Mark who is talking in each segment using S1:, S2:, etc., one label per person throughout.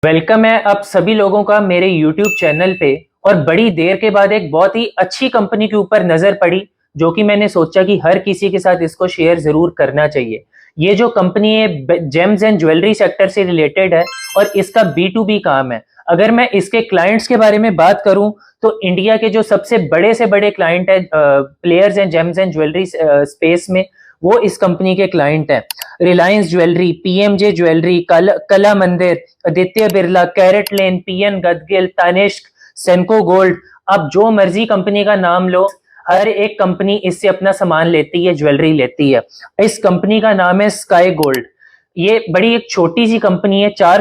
S1: Welcome है आप सभी लोगों का मेरे YouTube चैनल पे। और बड़ी देर के बाद एक बहुत ही अच्छी कंपनी के ऊपर नजर पड़ी, जो कि मैंने सोचा कि हर किसी के साथ इसको शेयर जरूर करना चाहिए। ये जो कंपनी है जेम्स एंड ज्वेलरी सेक्टर से रिलेटेड है और इसका B2B काम है। अगर मैं इसके क्लाइंट्स के बारे में बात करूं तो इंडिया के जो सबसे बड़े से बड़े क्लाइंट है, प्लेयर्स हैं जेम्स एंड ज्वेलरी स्पेस में, वो इस कंपनी के क्लाइंट हैं। रिलायंस ज्वेलरी, PMJ ज्वेलरी, कला मंदिर, आदित्य बिरला, कैरेट लेन, PN गदगिल, तनिष्क, सेंको गोल्ड। आप जो मर्जी कंपनी का नाम लो, हर एक कंपनी इससे अपना सामान लेती है, ज्वेलरी लेती है। इस कंपनी का नाम है स्काई गोल्ड। ये बड़ी एक छोटी सी कंपनी है। 4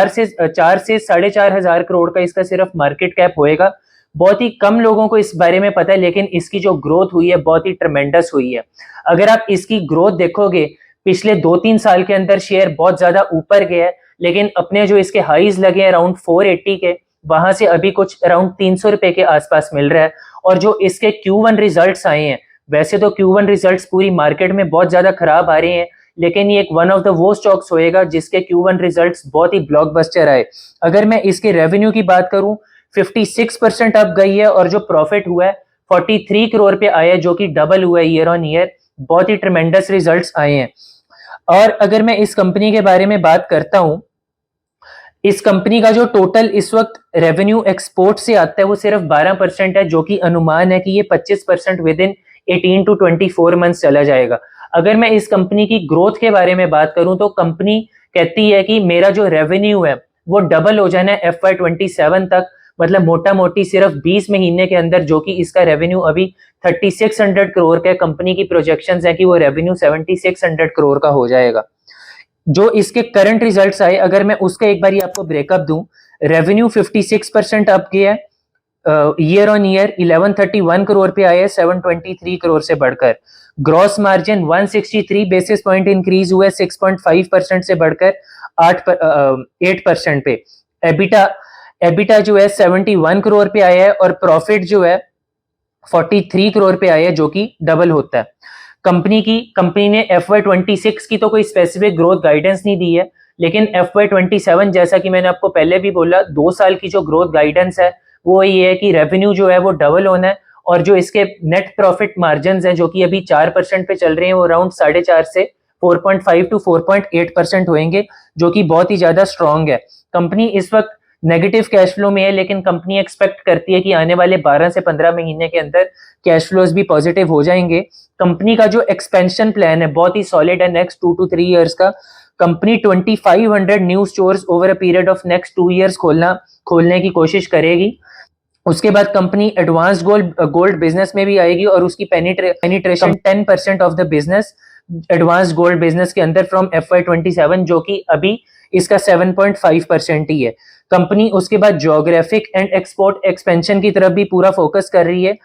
S1: से 4.5 करोड़ का इसका सिर्फ मार्केट कैप होएगा। बहुत ही कम लोगों को इस बारे में पता है, लेकिन इसकी जो ग्रोथ हुई है बहुत ही ट्रेमेंडस हुई है। अगर आप इसकी ग्रोथ देखोगे, पिछले 2-3 साल के अंदर शेयर बहुत ज्यादा ऊपर गया है, लेकिन अपने जो इसके हाईज लगे हैं अराउंड 480 के, वहां से अभी कुछ अराउंड 300 रुपए के आसपास मिल रहा है। और जो इसके Q1 रिजल्ट्स आए हैं, वैसे तो Q1 रिजल्ट्स पूरी मार्केट में बहुत ज्यादा खराब आ रहे हैं, लेकिन ये एक वन ऑफ द वो स्टॉक्स होएगा जिसके Q1 रिजल्ट्स बहुत ही ब्लॉकबस्टर आए। अगर मैं इसके रेवेन्यू की बात करूं, 56% अप गई है और जो प्रॉफिट हुआ है 43 करोड़ पे आया है, जो कि डबल हुआ है ईयर ऑन ईयर। बहुत ही ट्रेमेंडस रिजल्ट्स आए हैं। और अगर मैं इस कंपनी के बारे में बात करता हूं, इस कंपनी का जो टोटल इस वक्त रेवेन्यू एक्सपोर्ट से आता है वो सिर्फ 12% है, जो कि अनुमान है कि ये 25% विद इन 18 to 24 मंथ्स चला जाएगा। अगर मैं इस कंपनी की ग्रोथ के बारे में बात करूं तो कंपनी कहती है कि मेरा जो रेवेन्यू है वो डबल हो जाना है FY27 तक। मतलब मोटा मोटी सिर्फ 20 महीने के अंदर, जो कि इसका रेवेन्यू अभी 3600 करोड़ का, कंपनी की प्रोजेक्शंस है कि वो रेवेन्यू 7600 करोड़ का हो जाएगा। जो इसके करंट रिजल्ट्स आए, अगर मैं उसका एक बार आपको ब्रेकअप दूं, रेवेन्यू 56% अप गया है ईयर ऑन ईयर, 1131 करोड़ पे आया है 723 करोड़ से बढ़कर। Gross margin 163 basis point increase हुआ है 6.5% से बढ़कर 8% पे। एबिटा एबिटा जो है 71 करोड़ पे आया है और प्रॉफिट जो है 43 करोड़ पे आया है, जो कि डबल होता है। कंपनी ने FY26 की तो कोई स्पेसिफिक ग्रोथ गाइडेंस नहीं दी है, लेकिन FY27, जैसा कि मैंने आपको पहले भी बोला, 2 साल की जो ग्रोथ गाइडेंस है वो ये है कि रेवेन्यू जो है वो डबल होना है। और जो इसके नेट प्रॉफिट मार्जिन है, जो कि अभी 4% पे चल रहे हैं, वो अराउंड 4.5 से 4.5 to 4.8% होंगे, जो कि बहुत ही ज्यादा स्ट्रॉन्ग है। कंपनी इस वक्त नेगेटिव कैश फ्लो में है, लेकिन कंपनी एक्सपेक्ट करती है कि आने वाले 12 से 15 महीने के अंदर कैश फ्लोज भी पॉजिटिव हो जाएंगे। कंपनी का जो एक्सपेंशन प्लान है बहुत ही सॉलिड है नेक्स्ट 2 to 3 ईयर्स का। Company 2500 new stores over a period of next 2 years खोलने की कोशिश करेगी। उसके बाद कंपनी एडवांस गोल्ड बिजनेस में भी आएगी और उसकी penetration 10% of the business advance gold business के अंदर फ्रॉम FY27, जो कि अभी इसका 7.5% ही है। कंपनी उसके बाद ज्योग्राफिक एंड एक्सपोर्ट एक्सपेंशन की तरफ भी पूरा फोकस कर रही है।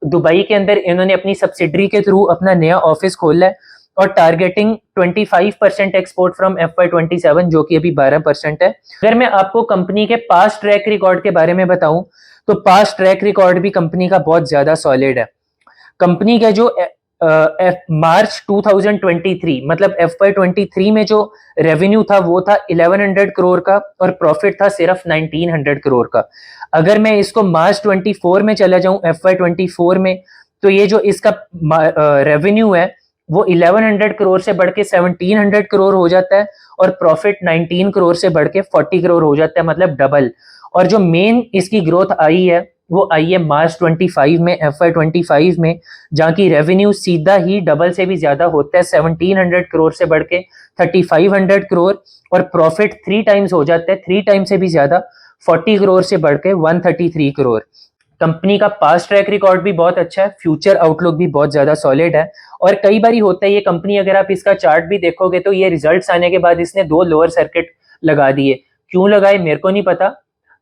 S1: दुबई के अंदर इन्होंने अपनी सब्सिडरी के थ्रू अपना नया ऑफिस खोला है और टारगेटिंग 25% एक्सपोर्ट फ्रॉम FY27, जो कि अभी 12% है। अगर मैं आपको कंपनी के पास्ट ट्रैक रिकॉर्ड के बारे में बताऊं तो पास्ट ट्रैक रिकॉर्ड भी कंपनी का बहुत ज्यादा सॉलिड है। कंपनी का जो मार्च 2023 मतलब FY23 में जो रेवेन्यू था वो था 1100 करोड़ का और प्रॉफिट था सिर्फ 1900 करोड़ का। अगर मैं इसको मार्च 24 में चला जाऊं FY24 में, तो ये जो इसका रेवेन्यू है वो 1100 करोड़ से बढ़ के 1700 करोड़ हो जाता है और प्रॉफिट 19 करोड़ से बढ़ के 40 करोड़ हो जाता है, मतलब डबल। और जो मेन इसकी ग्रोथ आई है वो आई है मार्च 25 में, FY25 में, जहां की रेवेन्यू सीधा ही डबल से भी ज्यादा होता है, 1700 करोड़ से बढ़ के 3500 करोड़ और प्रॉफिट 3 टाइम्स हो जाता है, 3 टाइम्स से भी ज्यादा, 40 करोड़ से बढ़ के 133 करोड़। कंपनी का पास्ट ट्रैक रिकॉर्ड भी बहुत अच्छा है, फ्यूचर आउटलुक भी बहुत ज्यादा सॉलिड है। और कई बार होता है ये कंपनी, अगर आप इसका चार्ट भी देखोगे तो ये रिजल्ट्स आने के बाद इसने 2 लोअर सर्किट लगा दिए। क्यों लगाए मेरे को नहीं पता,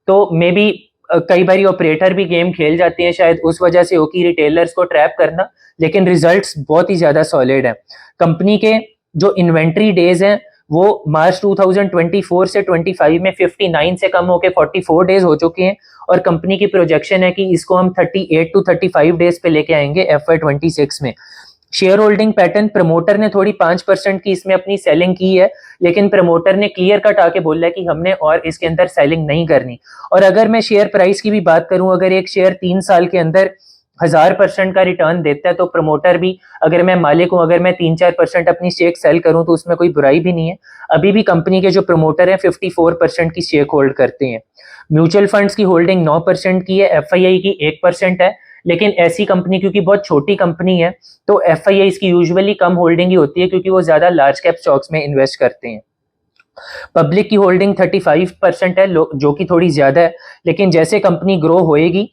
S1: तो मे बी कई बार ऑपरेटर भी गेम खेल जाते हैं, शायद उस वजह से हो कि रिटेलर्स को ट्रैप करना, लेकिन रिजल्ट्स बहुत ही ज्यादा सॉलिड है। कंपनी के जो इन्वेंट्री डेज हैं वो मार्च 2024 से 25 में 59 से कम होकर 44 डेज हो चुके हैं और कंपनी की प्रोजेक्शन है कि इसको हम 38 to 35 डेज पे लेके आएंगे FY26 में। शेयर होल्डिंग पैटर्न, प्रमोटर ने थोड़ी 5% की इसमें अपनी सेलिंग की है, लेकिन प्रमोटर ने क्लियर कट आके बोला है कि हमने और इसके अंदर सेलिंग नहीं करनी। और अगर मैं शेयर प्राइस की भी बात करूं, अगर एक शेयर 3 साल के अंदर 1000% का रिटर्न देता है तो प्रमोटर भी, अगर मैं मालिक हूं, अगर मैं 3-4% अपनी स्टेक सेल करूं तो उसमें कोई बुराई भी नहीं है। अभी भी कंपनी के जो प्रमोटर हैं 54% की स्टेक होल्ड करते हैं। म्यूचुअल फंड्स की होल्डिंग 9% की है, एफआईआई की 1% है। लेकिन ऐसी कंपनी क्योंकि बहुत छोटी कंपनी है तो एफआईआई की यूजुअली कम होल्डिंग ही होती है, क्योंकि वो ज्यादा लार्ज कैप स्टॉक्स में इन्वेस्ट करते हैं। पब्लिक की होल्डिंग 35% है, जो कि थोड़ी ज्यादा है, लेकिन जैसे कंपनी ग्रो होएगी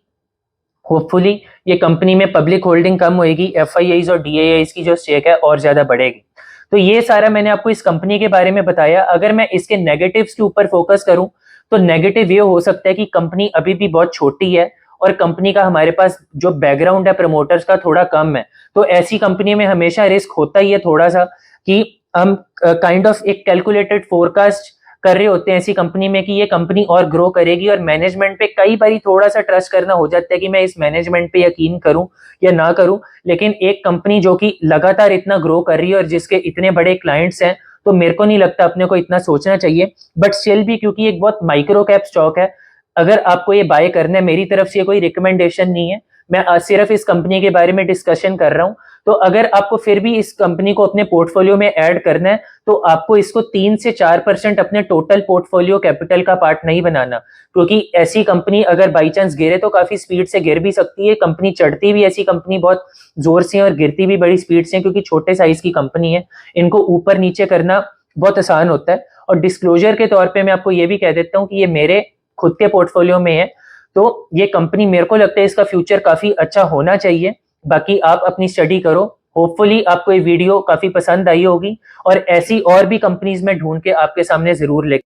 S1: होपफुली ये कंपनी में पब्लिक होल्डिंग कम होएगी, एफआईआईज और डीआईआईज की जो स्टेक है और ज्यादा बढ़ेगी। तो ये सारा मैंने आपको इस कंपनी के बारे में बताया। अगर मैं इसके नेगेटिव्स के ऊपर फोकस करूं तो नेगेटिव ये हो सकता है कि कंपनी अभी भी बहुत छोटी है और कंपनी का हमारे पास जो बैकग्राउंड है प्रमोटर्स का थोड़ा कम है। तो ऐसी कंपनी में हमेशा रिस्क होता ही है थोड़ा सा कि हम काइंड ऑफ एक कैलकुलेटेड फोरकास्ट कर रहे होते हैं ऐसी कंपनी में कि ये कंपनी और ग्रो करेगी, और मैनेजमेंट पे कई बार थोड़ा सा ट्रस्ट करना हो जाता है कि मैं इस मैनेजमेंट पे यकीन करूं या ना करूं। लेकिन एक कंपनी जो कि लगातार इतना ग्रो कर रही है और जिसके इतने बड़े क्लाइंट्स हैं, तो मेरे को नहीं लगता अपने को इतना सोचना चाहिए। बट स्टिल भी क्योंकि एक बहुत माइक्रो कैप स्टॉक है, अगर आपको ये बाय करना है, मेरी तरफ से कोई रिकमेंडेशन नहीं है, मैं सिर्फ इस कंपनी के बारे में डिस्कशन कर रहा हूं। तो अगर आपको फिर भी इस कंपनी को अपने पोर्टफोलियो में ऐड करना है तो आपको इसको 3 से 4% अपने टोटल पोर्टफोलियो कैपिटल का पार्ट नहीं बनाना, क्योंकि ऐसी कंपनी अगर बाई चांस गिरे तो काफी स्पीड से गिर भी सकती है। कंपनी चढ़ती भी ऐसी कंपनी बहुत जोर से और गिरती भी बड़ी स्पीड से, क्योंकि छोटे साइज की कंपनी है, इनको ऊपर नीचे करना बहुत आसान होता है। और डिस्क्लोजर के तौर पर मैं आपको ये भी कह देता हूँ कि ये मेरे खुद के पोर्टफोलियो में है, तो ये कंपनी मेरे को लगता है इसका फ्यूचर काफी अच्छा होना चाहिए। बाकी आप अपनी स्टडी करो। होपफुली आपको ये वीडियो काफी पसंद आई होगी और ऐसी और भी कंपनीज में ढूंढ के आपके सामने जरूर ले